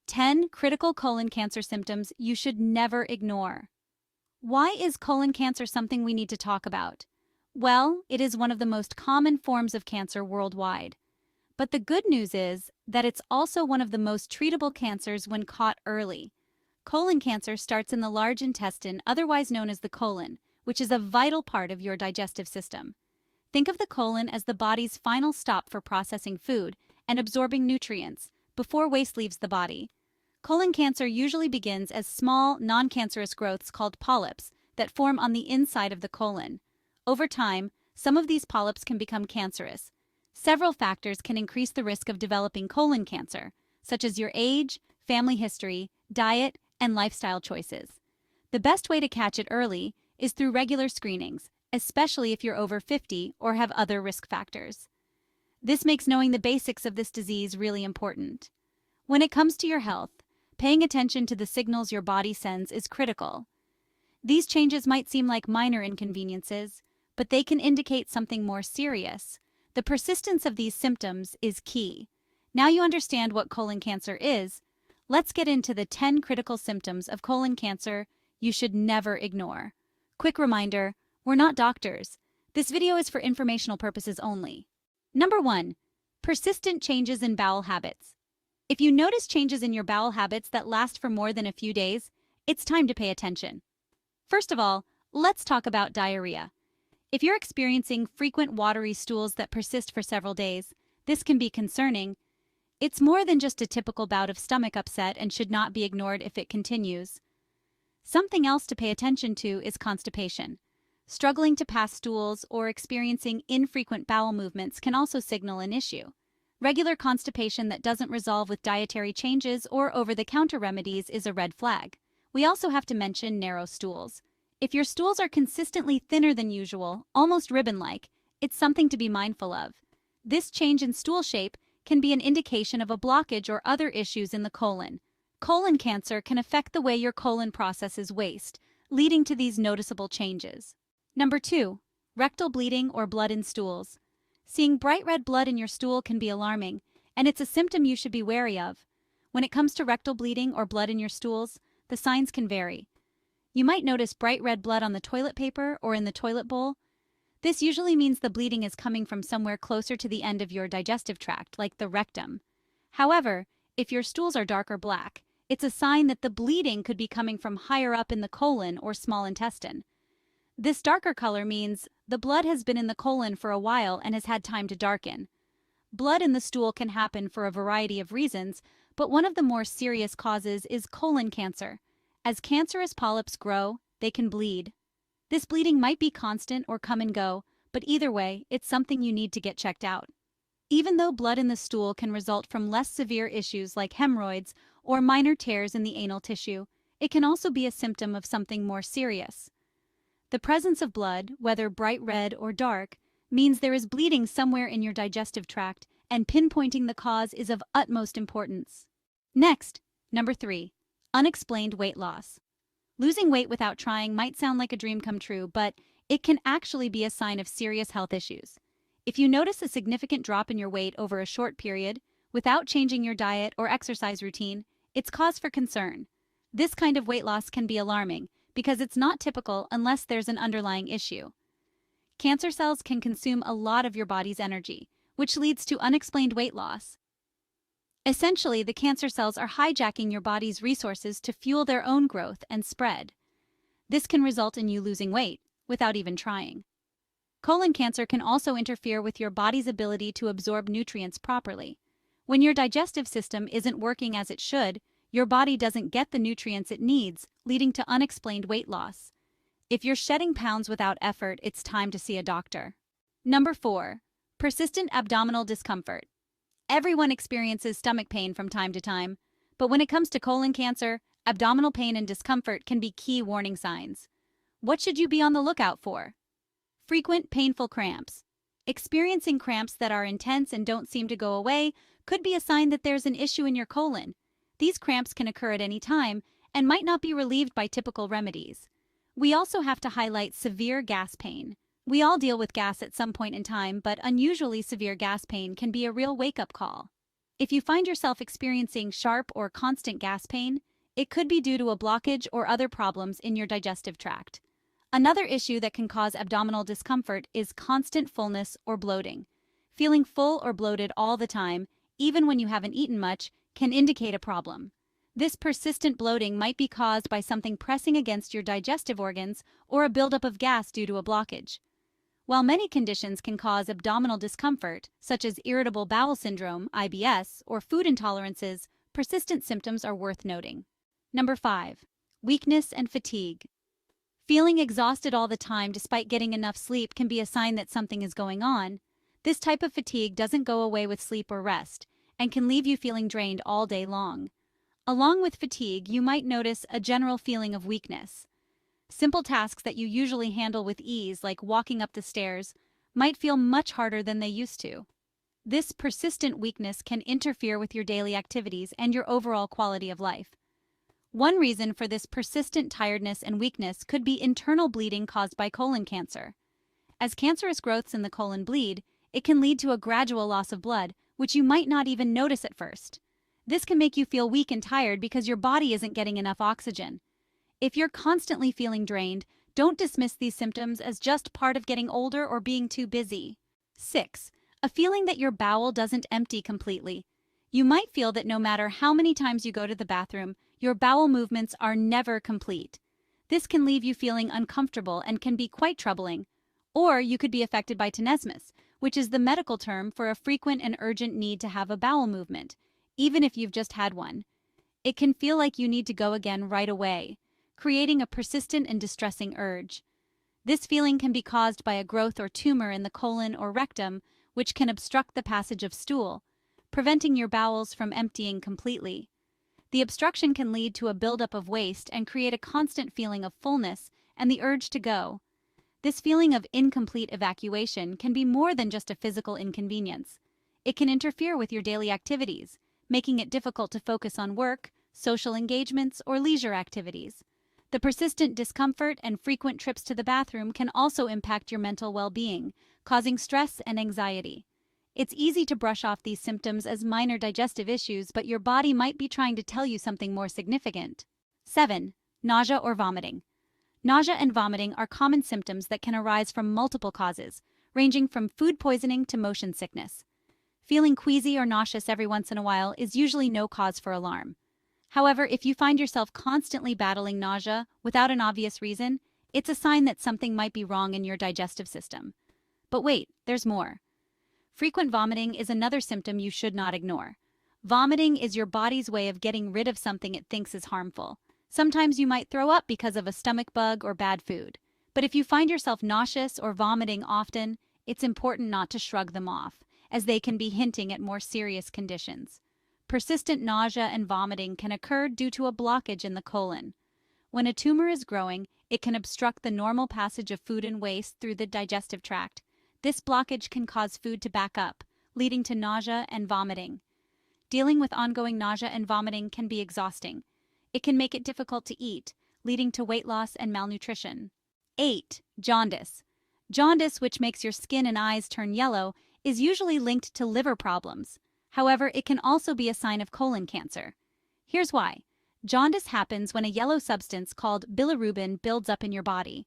10 critical colon cancer symptoms you should never ignore. Why is colon cancer something we need to talk about? Well, it is one of the most common forms of cancer worldwide. But the good news is that it's also one of the most treatable cancers when caught early. Colon cancer starts in the large intestine, otherwise known as the colon, which is a vital part of your digestive system. Think of the colon as the body's final stop for processing food and absorbing nutrients before waste leaves the body. Colon cancer usually begins as small, non-cancerous growths called polyps that form on the inside of the colon. Over time, some of these polyps can become cancerous. Several factors can increase the risk of developing colon cancer, such as your age, family history, diet, and lifestyle choices. The best way to catch it early is through regular screenings, especially if you're over 50 or have other risk factors. This makes knowing the basics of this disease really important. When it comes to your health, paying attention to the signals your body sends is critical. These changes might seem like minor inconveniences, but they can indicate something more serious. The persistence of these symptoms is key. Now you understand what colon cancer is, let's get into the 10 critical symptoms of colon cancer you should never ignore. Quick reminder, we're not doctors. This video is for informational purposes only. Number 1. Persistent changes in bowel habits. If you notice changes in your bowel habits that last for more than a few days, it's time to pay attention. First of all, let's talk about diarrhea. If you're experiencing frequent watery stools that persist for several days, this can be concerning. It's more than just a typical bout of stomach upset and should not be ignored if it continues. Something else to pay attention to is constipation. Struggling to pass stools or experiencing infrequent bowel movements can also signal an issue. Regular constipation that doesn't resolve with dietary changes or over-the-counter remedies is a red flag. We also have to mention narrow stools. If your stools are consistently thinner than usual, almost ribbon-like, it's something to be mindful of. This change in stool shape can be an indication of a blockage or other issues in the colon. Colon cancer can affect the way your colon processes waste, leading to these noticeable changes. Number 2. Rectal bleeding or blood in stools. Seeing bright red blood in your stool can be alarming, and it's a symptom you should be wary of. When it comes to rectal bleeding or blood in your stools, the signs can vary. You might notice bright red blood on the toilet paper or in the toilet bowl. This usually means the bleeding is coming from somewhere closer to the end of your digestive tract, like the rectum. However, if your stools are dark or black, it's a sign that the bleeding could be coming from higher up in the colon or small intestine. This darker color means the blood has been in the colon for a while and has had time to darken. Blood in the stool can happen for a variety of reasons, but one of the more serious causes is colon cancer. As cancerous polyps grow, they can bleed. This bleeding might be constant or come and go, but either way, it's something you need to get checked out. Even though blood in the stool can result from less severe issues like hemorrhoids or minor tears in the anal tissue, it can also be a symptom of something more serious. The presence of blood, whether bright red or dark, means there is bleeding somewhere in your digestive tract, and pinpointing the cause is of utmost importance. Next, number 3. Unexplained weight loss. Losing weight without trying might sound like a dream come true, but it can actually be a sign of serious health issues. If you notice a significant drop in your weight over a short period, without changing your diet or exercise routine, it's cause for concern. This kind of weight loss can be alarming because it's not typical unless there's an underlying issue. Cancer cells can consume a lot of your body's energy, which leads to unexplained weight loss. Essentially, the cancer cells are hijacking your body's resources to fuel their own growth and spread. This can result in you losing weight without even trying. Colon cancer can also interfere with your body's ability to absorb nutrients properly. When your digestive system isn't working as it should, your body doesn't get the nutrients it needs, leading to unexplained weight loss. If you're shedding pounds without effort, it's time to see a doctor. Number 4. Persistent abdominal discomfort. Everyone experiences stomach pain from time to time, but when it comes to colon cancer, abdominal pain and discomfort can be key warning signs. What should you be on the lookout for? Frequent painful cramps. Experiencing cramps that are intense and don't seem to go away could be a sign that there's an issue in your colon. These cramps can occur at any time and might not be relieved by typical remedies. We also have to highlight severe gas pain. We all deal with gas at some point in time, but unusually severe gas pain can be a real wake-up call. If you find yourself experiencing sharp or constant gas pain, it could be due to a blockage or other problems in your digestive tract. Another issue that can cause abdominal discomfort is constant fullness or bloating. Feeling full or bloated all the time, even when you haven't eaten much, can indicate a problem. This persistent bloating might be caused by something pressing against your digestive organs or a buildup of gas due to a blockage. While many conditions can cause abdominal discomfort, such as irritable bowel syndrome, IBS, or food intolerances, persistent symptoms are worth noting. Number 5. Weakness and fatigue. Feeling exhausted all the time despite getting enough sleep can be a sign that something is going on. This type of fatigue doesn't go away with sleep or rest and can leave you feeling drained all day long. Along with fatigue, you might notice a general feeling of weakness. Simple tasks that you usually handle with ease, like walking up the stairs, might feel much harder than they used to. This persistent weakness can interfere with your daily activities and your overall quality of life. One reason for this persistent tiredness and weakness could be internal bleeding caused by colon cancer. As cancerous growths in the colon bleed, it can lead to a gradual loss of blood, which you might not even notice at first. This can make you feel weak and tired because your body isn't getting enough oxygen. If you're constantly feeling drained, don't dismiss these symptoms as just part of getting older or being too busy. 6. A feeling that your bowel doesn't empty completely. You might feel that no matter how many times you go to the bathroom, your bowel movements are never complete. This can leave you feeling uncomfortable and can be quite troubling. Or you could be affected by tenesmus, which is the medical term for a frequent and urgent need to have a bowel movement, even if you've just had one. It can feel like you need to go again right away, creating a persistent and distressing urge. This feeling can be caused by a growth or tumor in the colon or rectum, which can obstruct the passage of stool, preventing your bowels from emptying completely. The obstruction can lead to a buildup of waste and create a constant feeling of fullness and the urge to go. This feeling of incomplete evacuation can be more than just a physical inconvenience. It can interfere with your daily activities, making it difficult to focus on work, social engagements, or leisure activities. The persistent discomfort and frequent trips to the bathroom can also impact your mental well-being, causing stress and anxiety. It's easy to brush off these symptoms as minor digestive issues, but your body might be trying to tell you something more significant. 7. Nausea or vomiting. Nausea and vomiting are common symptoms that can arise from multiple causes, ranging from food poisoning to motion sickness. Feeling queasy or nauseous every once in a while is usually no cause for alarm. However, if you find yourself constantly battling nausea without an obvious reason, it's a sign that something might be wrong in your digestive system. But wait, there's more. Frequent vomiting is another symptom you should not ignore. Vomiting is your body's way of getting rid of something it thinks is harmful. Sometimes you might throw up because of a stomach bug or bad food. But if you find yourself nauseous or vomiting often, it's important not to shrug them off, as they can be hinting at more serious conditions. Persistent nausea and vomiting can occur due to a blockage in the colon. When a tumor is growing, it can obstruct the normal passage of food and waste through the digestive tract. This blockage can cause food to back up, leading to nausea and vomiting. Dealing with ongoing nausea and vomiting can be exhausting. It can make it difficult to eat, leading to weight loss and malnutrition. 8. Jaundice. Jaundice, which makes your skin and eyes turn yellow, is usually linked to liver problems. However, it can also be a sign of colon cancer. Here's why. Jaundice happens when a yellow substance called bilirubin builds up in your body.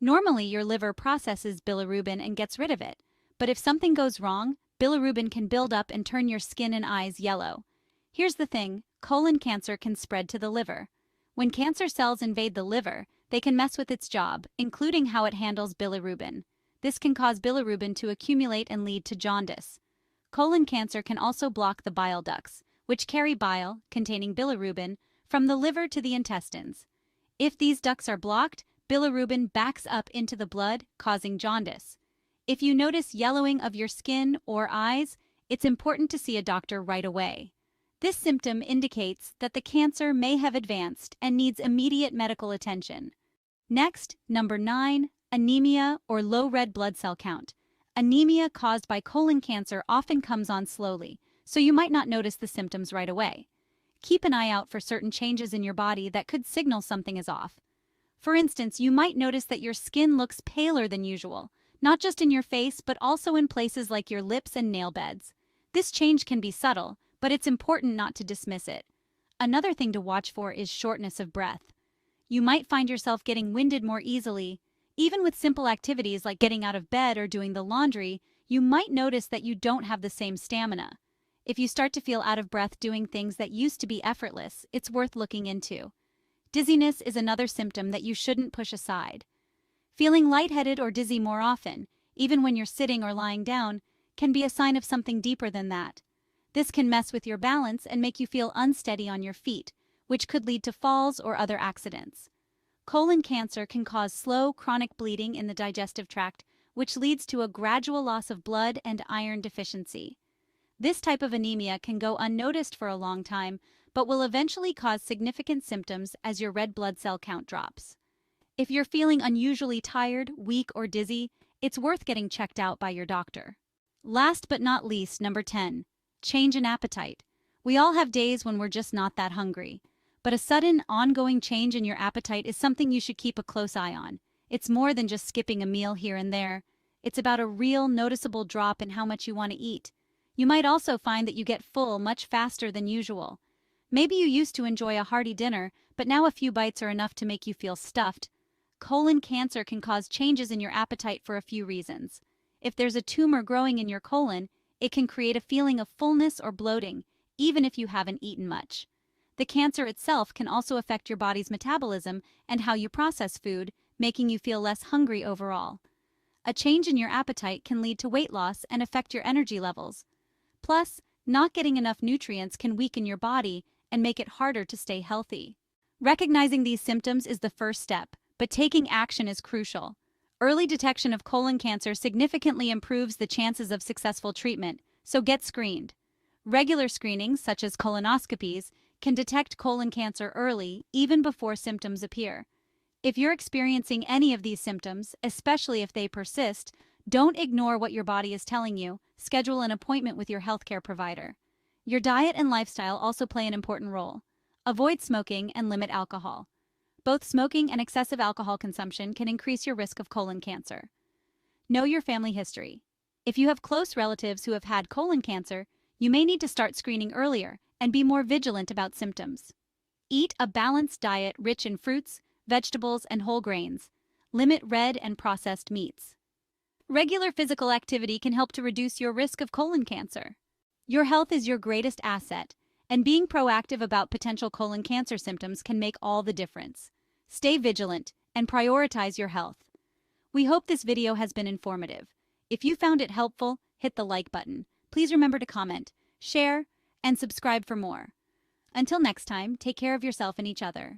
Normally, your liver processes bilirubin and gets rid of it. But if something goes wrong, bilirubin can build up and turn your skin and eyes yellow. Here's the thing, colon cancer can spread to the liver. When cancer cells invade the liver, they can mess with its job, including how it handles bilirubin. This can cause bilirubin to accumulate and lead to jaundice. Colon cancer can also block the bile ducts, which carry bile, containing bilirubin, from the liver to the intestines. If these ducts are blocked, bilirubin backs up into the blood, causing jaundice. If you notice yellowing of your skin or eyes, it's important to see a doctor right away. This symptom indicates that the cancer may have advanced and needs immediate medical attention. Next, number 9, anemia or low red blood cell count. Anemia caused by colon cancer often comes on slowly, so you might not notice the symptoms right away. Keep an eye out for certain changes in your body that could signal something is off. For instance, you might notice that your skin looks paler than usual, not just in your face, but also in places like your lips and nail beds. This change can be subtle, but it's important not to dismiss it. Another thing to watch for is shortness of breath. You might find yourself getting winded more easily. Even with simple activities like getting out of bed or doing the laundry, you might notice that you don't have the same stamina. If you start to feel out of breath doing things that used to be effortless, it's worth looking into. Dizziness is another symptom that you shouldn't push aside. Feeling lightheaded or dizzy more often, even when you're sitting or lying down, can be a sign of something deeper than that. This can mess with your balance and make you feel unsteady on your feet, which could lead to falls or other accidents. Colon cancer can cause slow, chronic bleeding in the digestive tract, which leads to a gradual loss of blood and iron deficiency. This type of anemia can go unnoticed for a long time, but will eventually cause significant symptoms as your red blood cell count drops. If you're feeling unusually tired, weak, or dizzy, it's worth getting checked out by your doctor. Last but not least, number 10, change in appetite. We all have days when we're just not that hungry. But a sudden, ongoing change in your appetite is something you should keep a close eye on. It's more than just skipping a meal here and there. It's about a real, noticeable drop in how much you want to eat. You might also find that you get full much faster than usual. Maybe you used to enjoy a hearty dinner, but now a few bites are enough to make you feel stuffed. Colon cancer can cause changes in your appetite for a few reasons. If there's a tumor growing in your colon, it can create a feeling of fullness or bloating, even if you haven't eaten much. The cancer itself can also affect your body's metabolism and how you process food, making you feel less hungry overall. A change in your appetite can lead to weight loss and affect your energy levels. Plus, not getting enough nutrients can weaken your body and make it harder to stay healthy. Recognizing these symptoms is the first step, but taking action is crucial. Early detection of colon cancer significantly improves the chances of successful treatment, so get screened. Regular screenings, such as colonoscopies, can detect colon cancer early, even before symptoms appear. If you're experiencing any of these symptoms, especially if they persist, don't ignore what your body is telling you. Schedule an appointment with your healthcare provider. Your diet and lifestyle also play an important role. Avoid smoking and limit alcohol. Both smoking and excessive alcohol consumption can increase your risk of colon cancer. Know your family history. If you have close relatives who have had colon cancer, you may need to start screening earlier and be more vigilant about symptoms. Eat a balanced diet rich in fruits, vegetables, and whole grains. Limit red and processed meats. Regular physical activity can help to reduce your risk of colon cancer. Your health is your greatest asset, and being proactive about potential colon cancer symptoms can make all the difference. Stay vigilant and prioritize your health. We hope this video has been informative. If you found it helpful, hit the like button. Please remember to comment, share, and subscribe for more. Until next time, take care of yourself and each other.